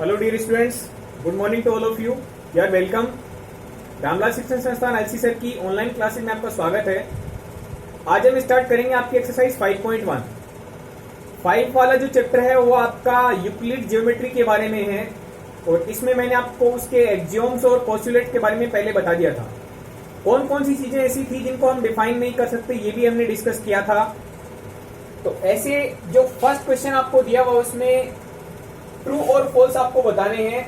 Hello dear students, good morning to all of you. यार welcome. Ramlal Shikshan Sansthan LC sir की online classes में आपका स्वागत है। आज हम स्टार्ट करेंगे आपकी एक्सरसाइज 5.1। 5 वाला जो चैप्टर है वो आपका यूक्लिड ज्योमेट्री के बारे में है और इसमें मैंने आपको उसके एक्सियोम्स और पोस्टुलेट के बारे में पहले बता दिया था। कौन कौन सी चीजें ऐसी थी जिनको हम डिफाइन नहीं कर सकते, ये भी हमने डिस्कस किया था। तो ऐसे जो फर्स्ट क्वेश्चन आपको दिया हुआ उसमें ट्रू और फॉल्स आपको बताने हैं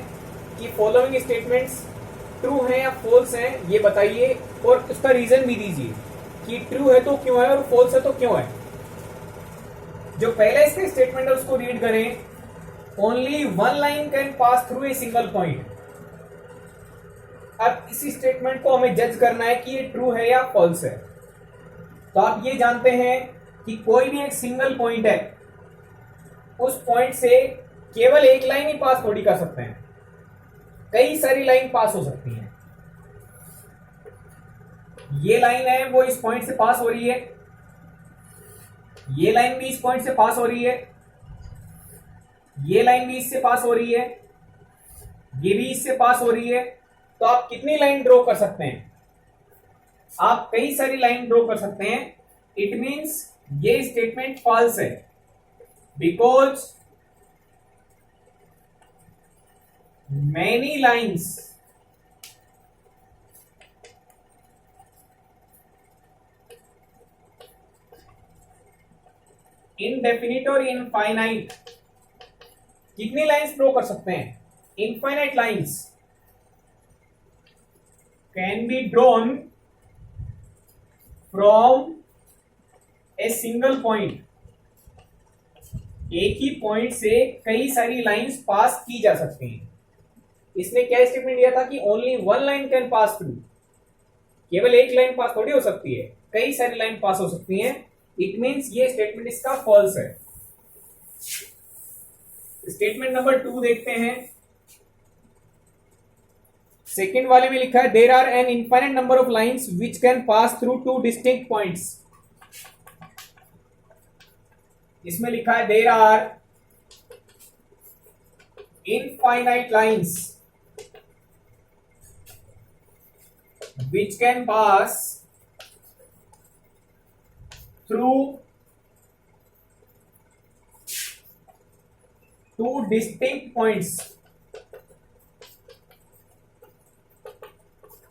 कि फॉलोइंग स्टेटमेंट्स ट्रू हैं या फॉल्स हैं, ये बताइए और उसका रीजन भी दीजिए कि ट्रू है तो क्यों है और फॉल्स है तो क्यों है। जो पहला इसका स्टेटमेंट है उसको रीड करें। Only one line can pass through a single point. अब इस स्टेटमेंट को हमें जज करना है कि ये ट्रू है या फॉल्स है। तो आप ये जानते हैं कि कोई भी एक सिंगल पॉइंट है, उस पॉइंट से केवल एक लाइन ही पास थोड़ी कर सकते हैं, कई सारी लाइन पास हो सकती हैं। ये लाइन है वो इस पॉइंट से पास हो रही है, ये लाइन भी इस पॉइंट से पास हो रही है, ये लाइन भी इससे पास हो रही है, ये भी इससे पास हो रही है। तो आप कितनी लाइन ड्रॉ कर सकते हैं? आप कई सारी लाइन ड्रॉ कर सकते हैं। इट मींस ये स्टेटमेंट फॉल्स है बिकॉज many lines indefinite और infinite, कितनी लाइंस ड्रॉ कर सकते हैं? infinite lines can be drawn from a single point। एक ही पॉइंट से कई सारी लाइंस पास की जा सकती हैं। इसने क्या स्टेटमेंट दिया था कि only one line can pass through, केवल एक लाइन पास थोड़ी हो सकती है, कई सारी लाइन पास हो सकती हैं। इट मींस ये स्टेटमेंट इसका फॉल्स है। स्टेटमेंट नंबर 2 देखते हैं। सेकंड वाले में लिखा है there are an infinite number of lines which can pass through two distinct points. इसमें लिखा है there are infinite lines which can pass through two distinct points।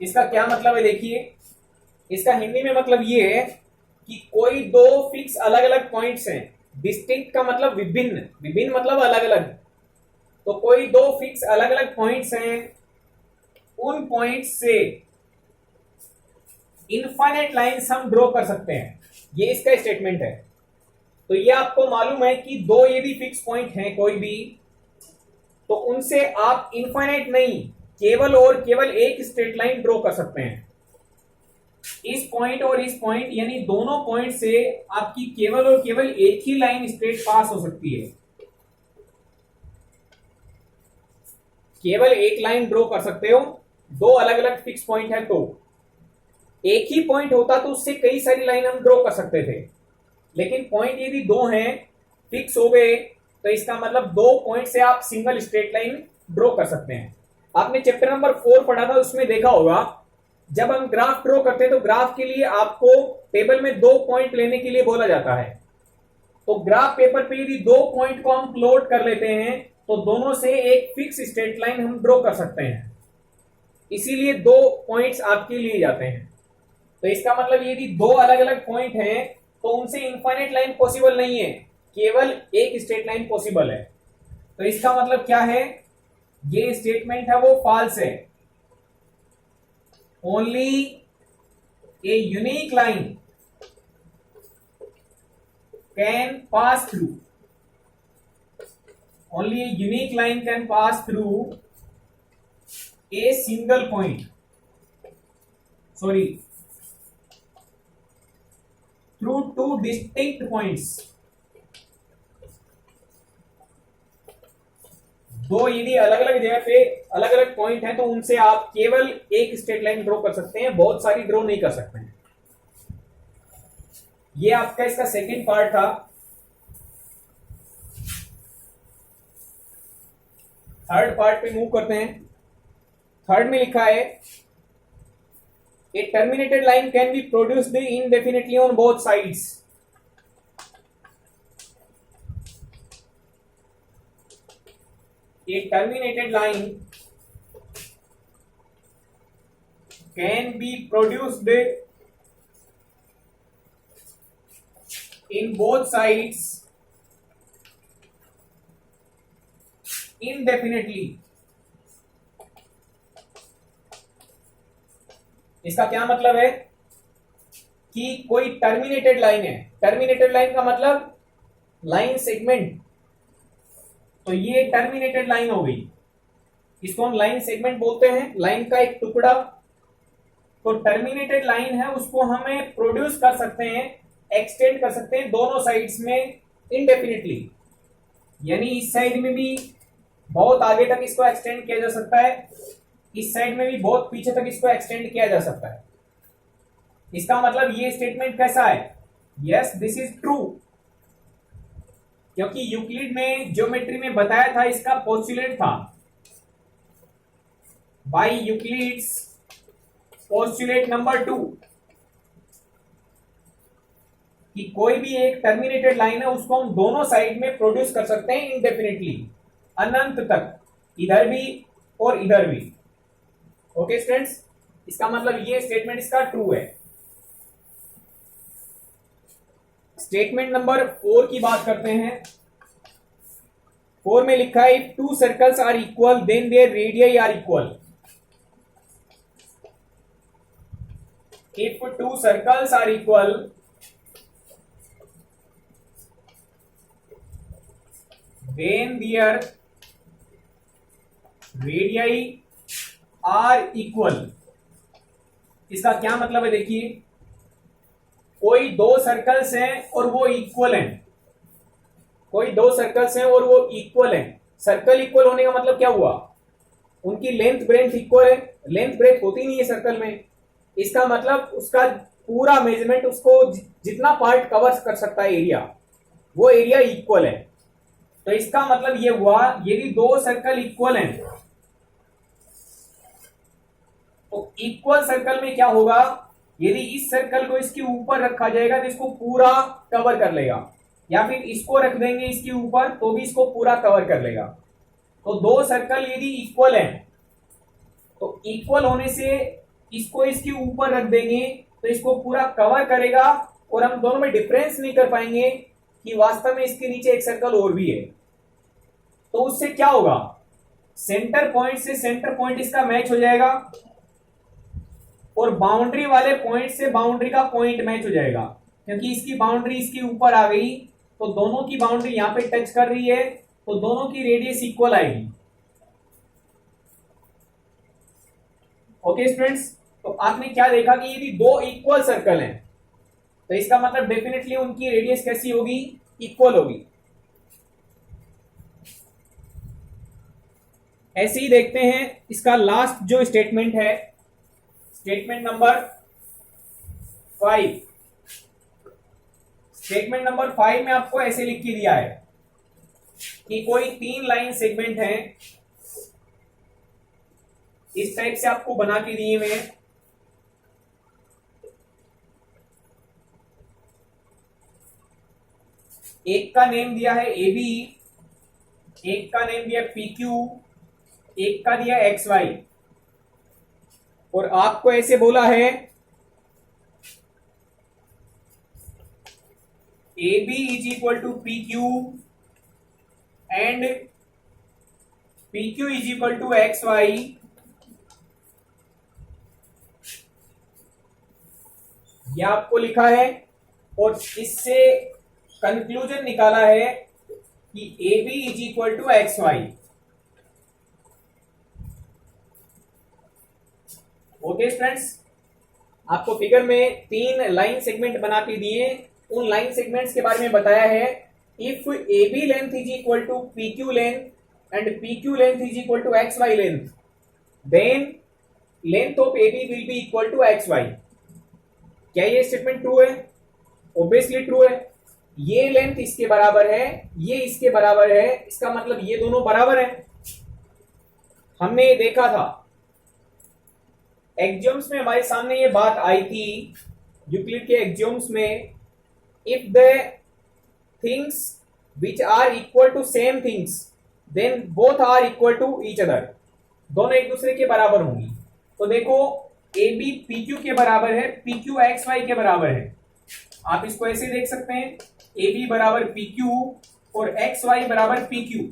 इसका क्या मतलब है? देखिए, इसका हिंदी में मतलब ये है कि कोई दो फिक्स अलग अलग पॉइंट्स हैं। डिस्टिंक्ट का मतलब विभिन्न, विभिन्न मतलब अलग अलग। तो कोई दो फिक्स अलग अलग पॉइंट्स हैं, उन पॉइंट्स से इनफाइनाइट लाइंस हम ड्रॉ कर सकते हैं। ये इसका स्टेटमेंट है। तो ये आपको मालूम है कि दो यदि फिक्स पॉइंट हैं कोई भी, तो उनसे आप इनफाइनाइट नहीं, केवल और केवल एक स्ट्रेट लाइन ड्रॉ कर सकते हैं। इस पॉइंट और इस पॉइंट यानी दोनों पॉइंट से आपकी केवल और केवल एक ही लाइन स्ट्रेट पास हो सकती है। केवल एक लाइन ड्रॉ कर सकते हो। दो अलग अलग फिक्स पॉइंट है तो एक ही पॉइंट होता तो उससे कई सारी लाइन हम ड्रॉ कर सकते थे, लेकिन पॉइंट यदि दो हैं, फिक्स हो गए, तो इसका मतलब दो पॉइंट से आप सिंगल स्ट्रेट लाइन ड्रॉ कर सकते हैं। आपने चैप्टर नंबर 4 पढ़ा था, उसमें देखा होगा जब हम ग्राफ ड्रॉ करते हैं तो ग्राफ के लिए आपको टेबल में दो पॉइंट लेने के लिए बोला जाता है। तो ग्राफ पेपर पे यदि दो पॉइंट को हम प्लॉट कर लेते हैं तो दोनों से एक फिक्स स्ट्रेट लाइन हम ड्रॉ कर सकते हैं, इसीलिए दो पॉइंट्स आपके लिए जाते हैं। तो इसका मतलब यदि दो अलग अलग पॉइंट हैं तो उनसे इनफाइनाइट लाइन पॉसिबल नहीं है, केवल एक स्ट्रेट लाइन पॉसिबल है। तो इसका मतलब क्या है? ये स्टेटमेंट है वो फॉल्स है। Only a unique line can pass through, only a unique line can pass through a single point, sorry, through two distinct points। दो यदि अलग अलग जगह पे अलग अलग पॉइंट हैं तो उनसे आप केवल एक स्ट्रेट लाइन ड्रॉ कर सकते हैं, बहुत सारी ड्रॉ नहीं कर सकते हैं। ये आपका इसका सेकंड पार्ट था। थर्ड पार्ट पे मूव करते हैं। थर्ड में लिखा है a terminated line can be produced indefinitely on both sides. A terminated line can be produced in both sides indefinitely। इसका क्या मतलब है कि कोई टर्मिनेटेड लाइन है। टर्मिनेटेड लाइन का मतलब लाइन सेगमेंट, तो ये टर्मिनेटेड लाइन हो गई, इसको हम लाइन सेगमेंट बोलते हैं, लाइन का एक टुकड़ा। तो टर्मिनेटेड लाइन है उसको हमें प्रोड्यूस कर सकते हैं, एक्सटेंड कर सकते हैं दोनों साइड्स में इनडेफिनिटली, यानी इस साइड में भी बहुत आगे तक इसको एक्सटेंड किया जा सकता है, इस साइड में भी बहुत पीछे तक इसको एक्सटेंड किया जा सकता है। इसका मतलब ये स्टेटमेंट कैसा है? यस, दिस इज ट्रू, क्योंकि यूक्लिड में ज्योमेट्री में बताया था, इसका पोस्टुलेट था बाय यूक्लिड्स पोस्टुलेट नंबर 2 कि कोई भी एक टर्मिनेटेड लाइन है उसको हम दोनों साइड में प्रोड्यूस कर सकते हैं इनडेफिनिटली, अनंत तक, इधर भी और इधर भी। ओके स्टूडेंट्स, इसका मतलब ये स्टेटमेंट इसका ट्रू है। स्टेटमेंट नंबर 4 की बात करते हैं। 4 में लिखा है if two circles are equal then their radius are equal. If two circles are equal then their radius are equal. इसका क्या मतलब है? देखिए, कोई दो सर्कल्स हैं और वो इक्वल हैं, कोई दो सर्कल्स हैं और वो इक्वल हैं। सर्कल इक्वल होने का मतलब क्या हुआ? उनकी लेंथ ब्रेथ इक्वल है। लेंथ ब्रेथ होती नहीं है सर्कल में, इसका मतलब उसका पूरा मेजरमेंट, उसको जितना पार्ट कवर कर सकता है एरिया, वो एरिया इक्वल है। तो इसका मतलब ये हुआ यदि दो सर्कल इक्वल हैं तो इक्वल सर्कल में क्या होगा, यदि इस सर्कल को इसके ऊपर रखा जाएगा तो इसको पूरा कवर कर लेगा, या फिर इसको रख देंगे इसके ऊपर तो भी इसको पूरा कवर कर लेगा। तो दो सर्कल यदि इक्वल हैं तो इक्वल होने से इसको इसके ऊपर रख देंगे तो इसको पूरा कवर करेगा, और हम दोनों में डिफरेंस नहीं कर पाएंगे कि वास्तव में इसके नीचे एक सर्कल और भी है। तो उससे क्या होगा, सेंटर पॉइंट से सेंटर पॉइंट इसका मैच हो जाएगा, और बाउंड्री वाले पॉइंट से बाउंड्री का पॉइंट मैच हो जाएगा, क्योंकि इसकी बाउंड्री इसके ऊपर आ गई तो दोनों की बाउंड्री यहां पे टच कर रही है, तो दोनों की रेडियस इक्वल आएगी। ओके स्टूडेंट्स, तो आपने क्या देखा कि यदि दो इक्वल सर्कल हैं तो इसका मतलब डेफिनेटली उनकी रेडियस कैसी होगी? इक्वल होगी। ऐसे ही देखते हैं इसका लास्ट जो स्टेटमेंट है, स्टेटमेंट नंबर 5। स्टेटमेंट नंबर 5 में आपको ऐसे लिख के दिया है कि कोई तीन लाइन सेगमेंट है, इस टाइप से आपको बना के दिए हुए हैं। एक का नेम दिया है AB, एक का नेम दिया PQ, एक का दिया XY, और आपको ऐसे बोला है AB is equal to PQ and PQ is equal to XY। यह आपको लिखा है, और इससे कंक्लूजन निकाला है कि AB is equal to XY। Okay students, आपको फिगर में तीन लाइन सेगमेंट बना के दिए, उन लाइन सेगमेंट्स के बारे में बताया है। If AB length is equal to PQ length and PQ length is equal to XY length, then length of AB will be equal to XY। क्या ये स्टेटमेंट ट्रू है? ऑब्वियसली ट्रू है। ये लेंथ इसके बराबर है, ये इसके बराबर है, इसका मतलब ये दोनों बराबर है। हमने ये देखा था एक्सियोम्स में, हमारे सामने ये बात आई थी यूक्लिड के एक्सियोम्स में, if the things which are equal to same things then both are equal to each other, दोनों एक दूसरे के बराबर होंगी। तो देखो ए बी पी क्यू के बराबर है, पी क्यू एक्स वाई के बराबर है। आप इसको ऐसे देख सकते हैं, ए बी बराबर पी क्यू और एक्स वाई बराबर पी क्यू।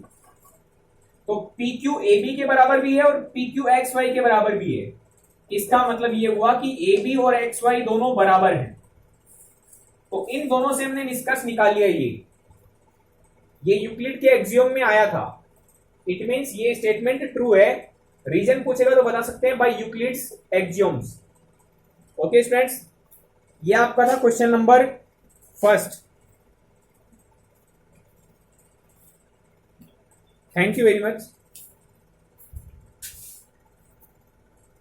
तो पी क्यू ए बी के बराबर भी है और पी क्यू एक्स वाई के बराबर भी है। इसका मतलब ये हुआ कि ए बी और एक्स वाई दोनों बराबर हैं। तो इन दोनों से हमने निष्कर्ष निकाल लिया, ये यूक्लिड के एक्सियोम में आया था। इट मींस ये स्टेटमेंट ट्रू है। रीजन पूछेगा तो बता सकते हैं बाय यूक्लिड्स एक्सियोम्स। ओके स्टूडेंट्स, ये आपका था question number first. Thank you very much.